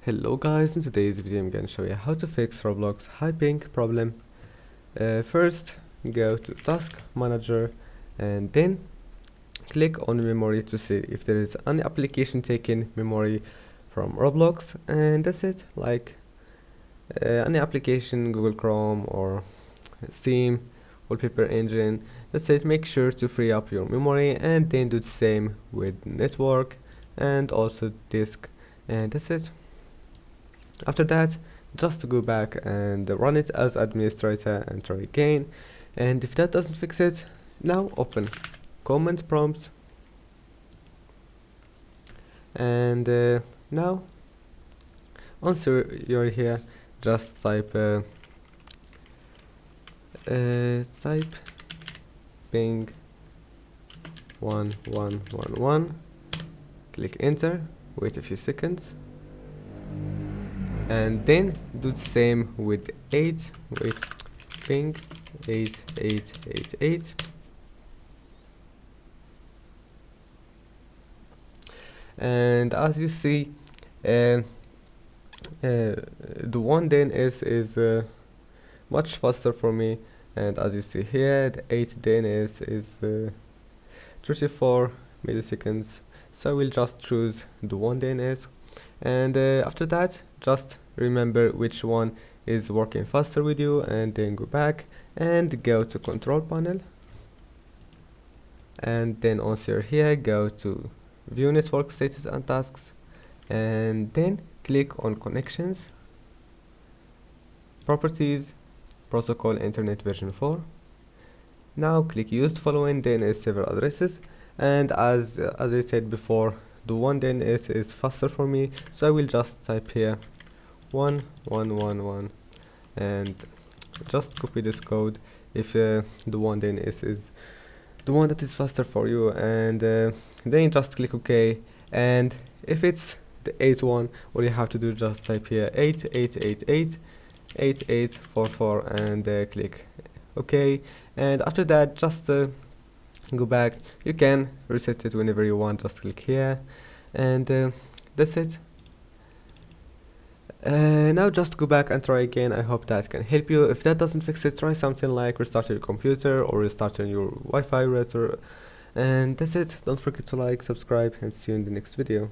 Hello guys, in today's video I'm going to show you how to fix Roblox high ping problem. First, go to Task Manager and then click on memory to see if there is any application taking memory from Roblox, and that's it. Like any application, Google Chrome or Steam, wallpaper engine, that's it. Make sure to free up your memory and then do the same with network and also disk, and that's it. After that, just go back and run it as administrator and try again. And if that doesn't fix it, now open command prompt and now once you're here, just type ping 1111, click enter, wait a few seconds, and then do the same with 8, wait, ping 8888, and as you see, the one then is much faster for me, and as you see here, the 8 then is 34 milliseconds, so I will just choose the one DNS. And after that, just remember which one is working faster with you, and then go back and go to control panel, and then once you're here, go to view network status and tasks, and then click on connections, properties, protocol internet version 4. Now click used following DNS server addresses, and as I said before, the one DNS is faster for me, so I will just type here 1111 and just copy this code if the one DNS is the one that is faster for you, and then just click OK. And if it's the 8 one, all you have to do, just type here 8888 8844 and click OK. And after that, just go back. You can reset it whenever you want, just click here, and that's it. Now just go back and try again. I hope that can help you. If that doesn't fix it, try something like restart your computer or restarting your Wi-Fi router, and that's it. Don't forget to like, subscribe, and see you in the next video.